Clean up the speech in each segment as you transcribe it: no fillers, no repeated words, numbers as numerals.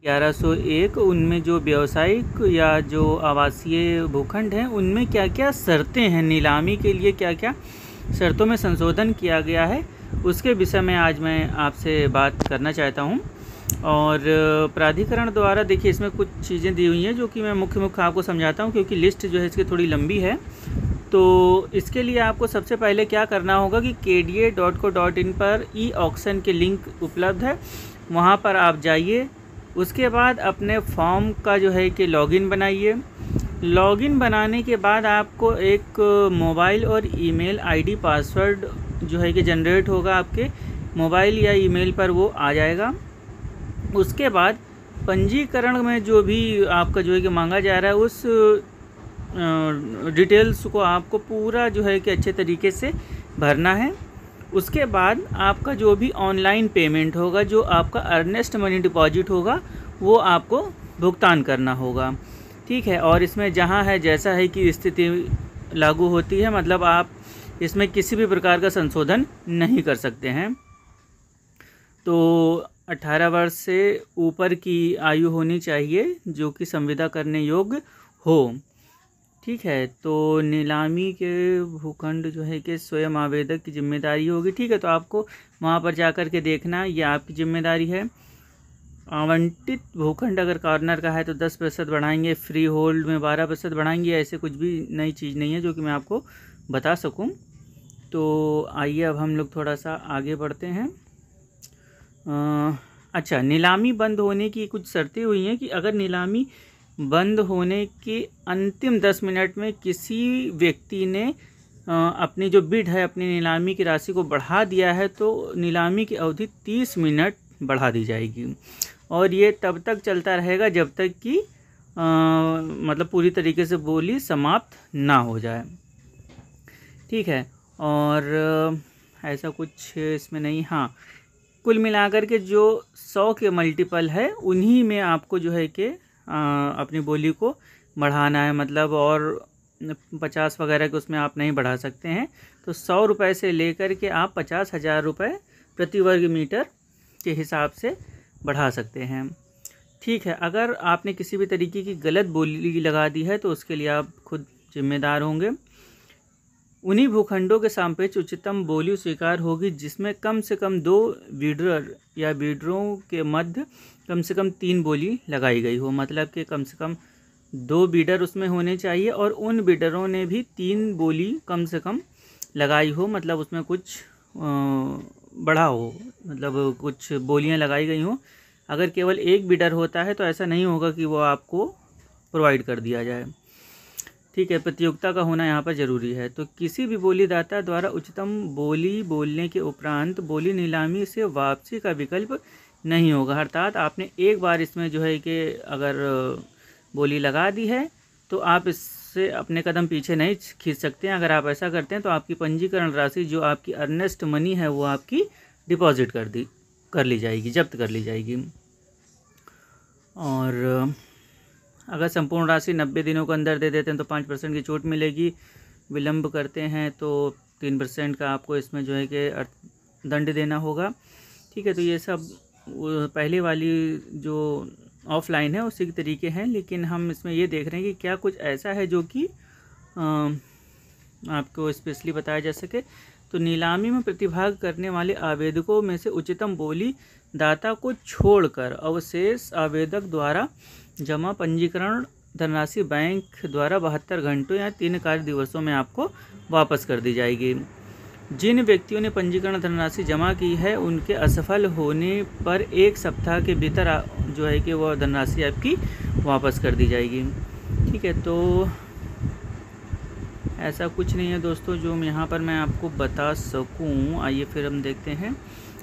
1101 उनमें जो व्यावसायिक या जो आवासीय भूखंड हैं उनमें क्या क्या शर्तें हैं, नीलामी के लिए क्या क्या शर्तों में संशोधन किया गया है, उसके विषय में आज मैं आपसे बात करना चाहता हूं। और प्राधिकरण द्वारा देखिए इसमें कुछ चीज़ें दी हुई हैं जो कि मैं मुख्य आपको समझाता हूं, क्योंकि लिस्ट जो है इसकी थोड़ी लंबी है। तो इसके लिए आपको सबसे पहले क्या करना होगा कि kda.co.in पर ई ऑक्शन के लिंक उपलब्ध है, वहाँ पर आप जाइए। उसके बाद अपने फॉर्म का जो है कि लॉगिन बनाइए। लॉगिन बनाने के बाद आपको एक मोबाइल और ईमेल आईडी पासवर्ड जो है कि जनरेट होगा, आपके मोबाइल या ईमेल पर वो आ जाएगा। उसके बाद पंजीकरण में जो भी आपका जो है कि मांगा जा रहा है उस डिटेल्स को आपको पूरा जो है कि अच्छे तरीके से भरना है। उसके बाद आपका जो भी ऑनलाइन पेमेंट होगा, जो आपका अर्नेस्ट मनी डिपॉजिट होगा, वो आपको भुगतान करना होगा, ठीक है। और इसमें जहां है जैसा है कि स्थिति लागू होती है, मतलब आप इसमें किसी भी प्रकार का संशोधन नहीं कर सकते हैं। तो 18 वर्ष से ऊपर की आयु होनी चाहिए जो कि संविदा करने योग्य हो, ठीक है। तो नीलामी के भूखंड जो है कि स्वयं आवेदक की जिम्मेदारी होगी, ठीक है। तो आपको वहाँ पर जाकर के देखना, ये आपकी जिम्मेदारी है। आवंटित भूखंड अगर कॉर्नर का है तो 10% बढ़ाएंगे, फ्री होल्ड में 12% बढ़ाएंगे, ऐसे कुछ भी नई चीज़ नहीं है जो कि मैं आपको बता सकूं। तो आइए अब हम लोग थोड़ा सा आगे बढ़ते हैं। अच्छा, नीलामी बंद होने की कुछ शर्तें हुई हैं कि अगर नीलामी बंद होने के अंतिम 10 मिनट में किसी व्यक्ति ने अपनी जो बिड है, अपनी नीलामी की राशि को बढ़ा दिया है, तो नीलामी की अवधि 30 मिनट बढ़ा दी जाएगी। और ये तब तक चलता रहेगा जब तक कि मतलब पूरी तरीके से बोली समाप्त ना हो जाए, ठीक है। और ऐसा कुछ इसमें नहीं, हाँ, कुल मिलाकर के जो 100 के मल्टीपल है उन्हीं में आपको जो है कि अपनी बोली को बढ़ाना है, मतलब और 50 वगैरह के उसमें आप नहीं बढ़ा सकते हैं। तो 100 रुपये से लेकर के आप 50,000 रुपये प्रति वर्ग मीटर के हिसाब से बढ़ा सकते हैं, ठीक है। अगर आपने किसी भी तरीके की गलत बोली लगा दी है तो उसके लिए आप खुद जिम्मेदार होंगे। उन्हीं भूखंडों के सापेक्ष उच्चतम बोली स्वीकार होगी जिसमें कम से कम 2 बीडर या बीडरों के मध्य कम से कम 3 बोली लगाई गई हो, मतलब कि कम से कम 2 बीडर उसमें होने चाहिए और उन बीडरों ने भी 3 बोली कम से कम लगाई हो, मतलब उसमें कुछ बढ़ा हो, मतलब कुछ बोलियां लगाई गई हो। अगर केवल एक बीडर होता है तो ऐसा नहीं होगा कि वो आपको प्रोवाइड कर दिया जाए, ठीक है। प्रतियोगिता का होना यहाँ पर ज़रूरी है। तो किसी भी बोलीदाता द्वारा उच्चतम बोली बोलने के उपरांत बोली नीलामी से वापसी का विकल्प नहीं होगा, अर्थात आपने एक बार इसमें जो है कि अगर बोली लगा दी है तो आप इससे अपने कदम पीछे नहीं खींच सकते हैं। अगर आप ऐसा करते हैं तो आपकी पंजीकरण राशि जो आपकी अर्नेस्ट मनी है वो आपकी डिपॉजिट कर ली जाएगी, जब्त कर ली जाएगी। और अगर संपूर्ण राशि 90 दिनों के अंदर दे देते हैं तो 5% की छूट मिलेगी। विलंब करते हैं तो 3% का आपको इसमें जो है कि दंड देना होगा, ठीक है। तो ये सब पहले वाली जो ऑफलाइन है उसी के तरीके हैं, लेकिन हम इसमें ये देख रहे हैं कि क्या कुछ ऐसा है जो कि आपको स्पेशली बताया जा सके। तो नीलामी में प्रतिभाग करने वाले आवेदकों में से उच्चतम बोली दाता को छोड़कर अवशेष आवेदक द्वारा जमा पंजीकरण धनराशि बैंक द्वारा 72 घंटों या 3 कार्य दिवसों में आपको वापस कर दी जाएगी। जिन व्यक्तियों ने पंजीकरण धनराशि जमा की है उनके असफल होने पर 1 सप्ताह के भीतर जो है कि वह धनराशि आपकी वापस कर दी जाएगी, ठीक है। तो ऐसा कुछ नहीं है दोस्तों जो यहाँ पर मैं आपको बता सकूँ। आइए फिर हम देखते हैं।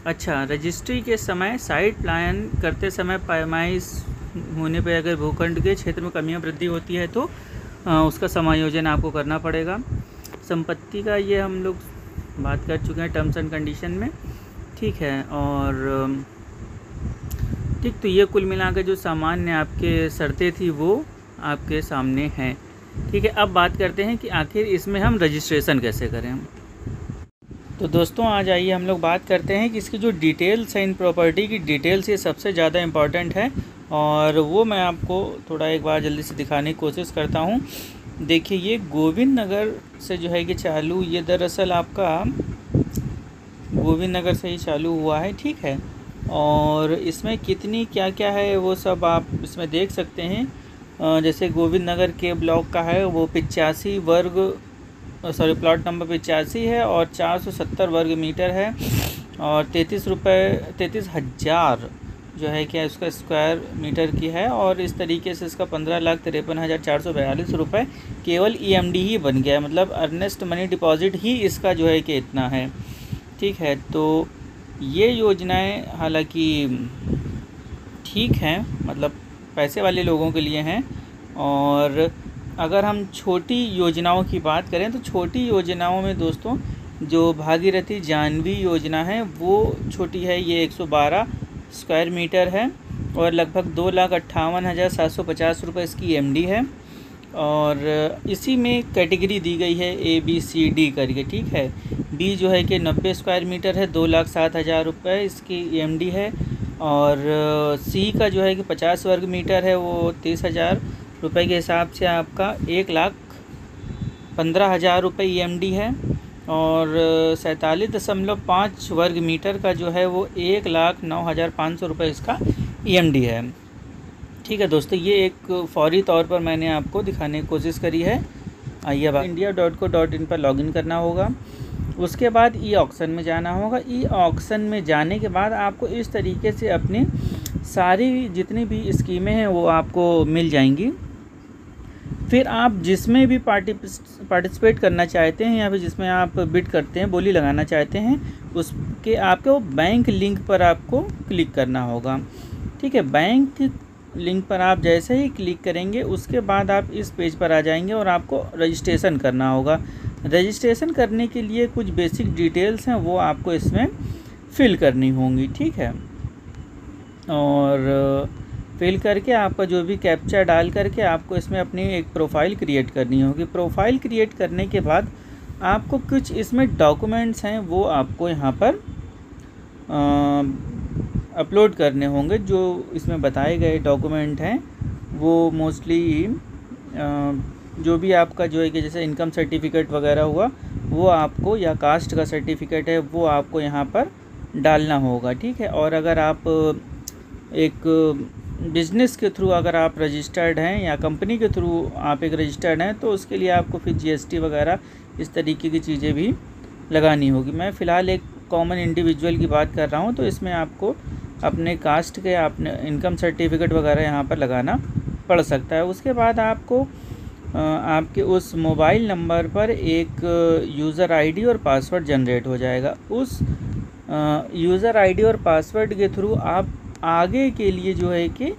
अच्छा, रजिस्ट्री के समय साइट प्लान करते समय पैमाइश होने पर अगर भूखंड के क्षेत्र में कमियां वृद्धि होती है तो उसका समायोजन आपको करना पड़ेगा। संपत्ति का ये हम लोग बात कर चुके हैं टर्म्स एंड कंडीशन में, ठीक है। और ठीक, तो ये कुल मिलाकर जो सामान्य आपके शर्तें थी वो आपके सामने हैं, ठीक है। अब बात करते हैं कि आखिर इसमें हम रजिस्ट्रेशन कैसे करें। तो दोस्तों आज आइए हम लोग बात करते हैं कि इसकी जो डिटेल्स है, इन प्रॉपर्टी की डिटेल्स, ये सबसे ज़्यादा इम्पॉर्टेंट है और वो मैं आपको थोड़ा एक बार जल्दी से दिखाने की कोशिश करता हूँ। देखिए ये गोविंद नगर से जो है कि चालू, ये दरअसल आपका गोविंद नगर से ही चालू हुआ है, ठीक है। और इसमें कितनी क्या क्या है वो सब आप इसमें देख सकते हैं। जैसे गोविंद नगर के ब्लॉक का है वो 85 वर्ग प्लॉट नंबर 85 है और 470 वर्ग मीटर है और 33,000 जो है क्या इसका स्क्वायर मीटर की है। और इस तरीके से इसका 15,53,442 रुपये केवल EMD ही बन गया है, मतलब अर्नेस्ट मनी डिपॉजिट ही इसका जो है कि इतना है, ठीक है। तो ये योजनाएं हालांकि ठीक हैं, मतलब पैसे वाले लोगों के लिए हैं। और अगर हम छोटी योजनाओं की बात करें तो छोटी योजनाओं में दोस्तों जो भागीरथी जानवी योजना है वो छोटी है, ये 112 स्क्वायर मीटर है और लगभग 2,58,750 रुपये इसकी EMD है। और इसी में कैटेगरी दी गई है ABCD करके, ठीक है। B जो है कि 90 स्क्वायर मीटर है, 2,07,000 रुपये इसकी EMD है। और C का जो है कि 50 वर्ग मीटर है, वो 30,000 रुपये के हिसाब से आपका 1,15,000 रुपये EMD है। और 47.5 वर्ग मीटर का जो है वो 1,09,500 रुपये इसका EMD है, ठीक है दोस्तों। ये एक फौरी तौर पर मैंने आपको दिखाने की कोशिश करी है। आइए अब india.co.in पर लॉगिन करना होगा। उसके बाद E-ऑक्शन में जाना होगा। E-ऑक्शन में जाने के बाद आपको इस तरीके से अपनी सारी जितनी भी स्कीमें हैं वो आपको मिल जाएंगी। फिर आप जिसमें भी पार्टिसिपेट करना चाहते हैं या फिर जिसमें आप बिड करते हैं, बोली लगाना चाहते हैं, उसके आपको बैंक लिंक पर आपको क्लिक करना होगा, ठीक है। बैंक लिंक पर आप जैसे ही क्लिक करेंगे उसके बाद आप इस पेज पर आ जाएंगे और आपको रजिस्ट्रेशन करना होगा। रजिस्ट्रेशन करने के लिए कुछ बेसिक डिटेल्स हैं वो आपको इसमें फिल करनी होंगी, ठीक है। और फिल करके आपका जो भी कैप्चा डाल करके आपको इसमें अपनी एक प्रोफाइल क्रिएट करनी होगी। प्रोफाइल क्रिएट करने के बाद आपको कुछ इसमें डॉक्यूमेंट्स हैं वो आपको यहाँ पर अपलोड करने होंगे। जो इसमें बताए गए डॉक्यूमेंट हैं वो मोस्टली जो भी आपका जो है कि जैसे इनकम सर्टिफिकेट वगैरह हुआ वो आपको, या कास्ट का सर्टिफिकेट है वो आपको यहाँ पर डालना होगा, ठीक है। और अगर आप एक बिज़नेस के थ्रू अगर आप रजिस्टर्ड हैं या कंपनी के थ्रू आप एक रजिस्टर्ड हैं तो उसके लिए आपको फिर GST वगैरह इस तरीके की चीज़ें भी लगानी होगी। मैं फ़िलहाल एक कॉमन इंडिविजुअल की बात कर रहा हूँ, तो इसमें आपको अपने कास्ट के अपने इनकम सर्टिफिकेट वगैरह यहाँ पर लगाना पड़ सकता है। उसके बाद आपको आपके उस मोबाइल नंबर पर एक यूज़र ID और पासवर्ड जनरेट हो जाएगा। उस यूज़र ID और पासवर्ड के थ्रू आप आगे के लिए जो है कि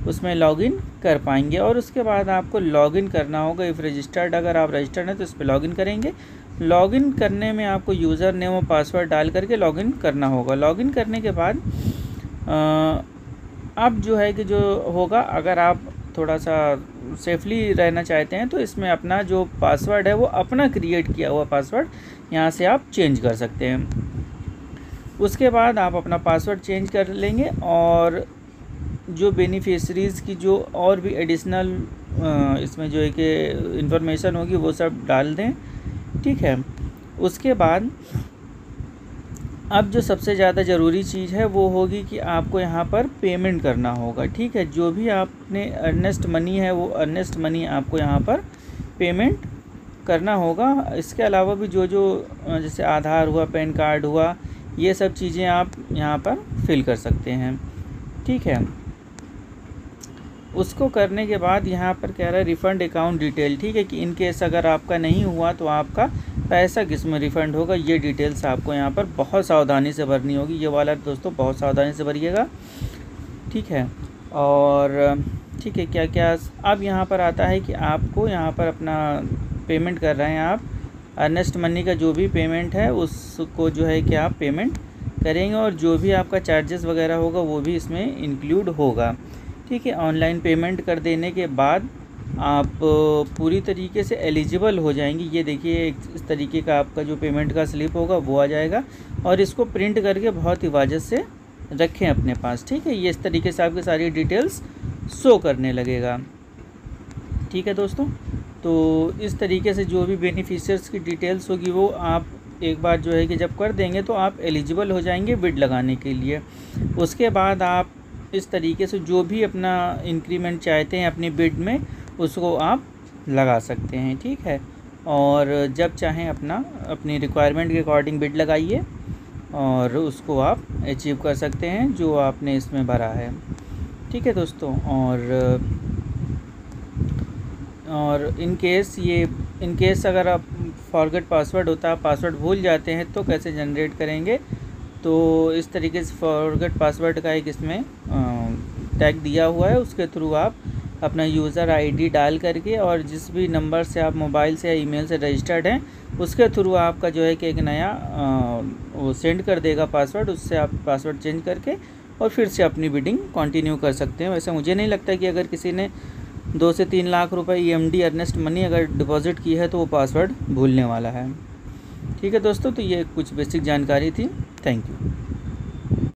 उसमें लॉगिन कर पाएंगे। और उसके बाद आपको लॉगिन करना होगा। इफ़ रजिस्टर्ड, अगर आप रजिस्टर्ड हैं तो इस पर लॉगिन करेंगे। लॉगिन करने में आपको यूज़र नेम और पासवर्ड डाल करके लॉगिन करना होगा। लॉगिन करने के बाद अब जो है कि जो होगा, अगर आप थोड़ा सा सेफली रहना चाहते हैं तो इसमें अपना जो पासवर्ड है वो अपना क्रिएट किया हुआ पासवर्ड यहाँ से आप चेंज कर सकते हैं। उसके बाद आप अपना पासवर्ड चेंज कर लेंगे और जो बेनिफिशरीज़ की जो और भी एडिशनल इसमें जो है कि इंफॉर्मेशन होगी वो सब डाल दें, ठीक है। उसके बाद अब जो सबसे ज़्यादा ज़रूरी चीज़ है वो होगी कि आपको यहाँ पर पेमेंट करना होगा, ठीक है। जो भी आपने अर्नेस्ट मनी है वो अर्नेस्ट मनी आपको यहाँ पर पेमेंट करना होगा। इसके अलावा भी जो जैसे आधार हुआ, पैन कार्ड हुआ, ये सब चीज़ें आप यहाँ पर फिल कर सकते हैं, ठीक है। उसको करने के बाद यहाँ पर कह रहा है रिफ़ंड अकाउंट डिटेल, ठीक है, कि इन केस अगर आपका नहीं हुआ तो आपका पैसा किस में रिफ़ंड होगा, ये डिटेल्स आपको यहाँ पर बहुत सावधानी से भरनी होगी। ये वाला दोस्तों बहुत सावधानी से भरिएगा, ठीक है। और ठीक है, क्या क्या अब यहाँ पर आता है कि आपको यहाँ पर अपना पेमेंट कर रहे हैं आप अर्नेस्ट मनी का जो भी पेमेंट है उसको जो है कि आप पेमेंट करेंगे और जो भी आपका चार्जेस वगैरह होगा वो भी इसमें इंक्लूड होगा, ठीक है। ऑनलाइन पेमेंट कर देने के बाद आप पूरी तरीके से एलिजिबल हो जाएंगी। ये देखिए इस तरीके का आपका जो पेमेंट का स्लिप होगा वो आ जाएगा और इसको प्रिंट करके बहुत हिफाजत से रखें अपने पास। ठीक है, ये इस तरीके से आपकी सारी डिटेल्स शो करने लगेगा। ठीक है दोस्तों, तो इस तरीके से जो भी बेनिफिशियर्स की डिटेल्स होगी वो आप एक बार जो है कि जब कर देंगे तो आप एलिजिबल हो जाएंगे बिड लगाने के लिए। उसके बाद आप इस तरीके से जो भी अपना इंक्रीमेंट चाहते हैं अपनी बिड में उसको आप लगा सकते हैं। ठीक है, और जब चाहें अपनी रिक्वायरमेंट के अकॉर्डिंग बिड लगाइए और उसको आप अचीव कर सकते हैं जो आपने इसमें भरा है। ठीक है दोस्तों, और इन केस अगर आप फॉरगेट पासवर्ड होता है, पासवर्ड भूल जाते हैं तो कैसे जनरेट करेंगे, तो इस तरीके से फॉरगेट पासवर्ड का एक इसमें टैग दिया हुआ है, उसके थ्रू आप अपना यूज़र आईडी डाल करके और जिस भी नंबर से आप मोबाइल से या ईमेल से रजिस्टर्ड हैं उसके थ्रू आपका जो है कि एक नया वो सेंड कर देगा पासवर्ड, उससे आप पासवर्ड चेंज करके और फिर से अपनी बिडिंग कंटिन्यू कर सकते हैं। वैसे मुझे नहीं लगता कि अगर किसी ने 2 से 3 लाख रुपए EMD अर्नेस्ट मनी अगर डिपॉजिट की है तो वो पासवर्ड भूलने वाला है। ठीक है दोस्तों, तो ये कुछ बेसिक जानकारी थी। Thank you.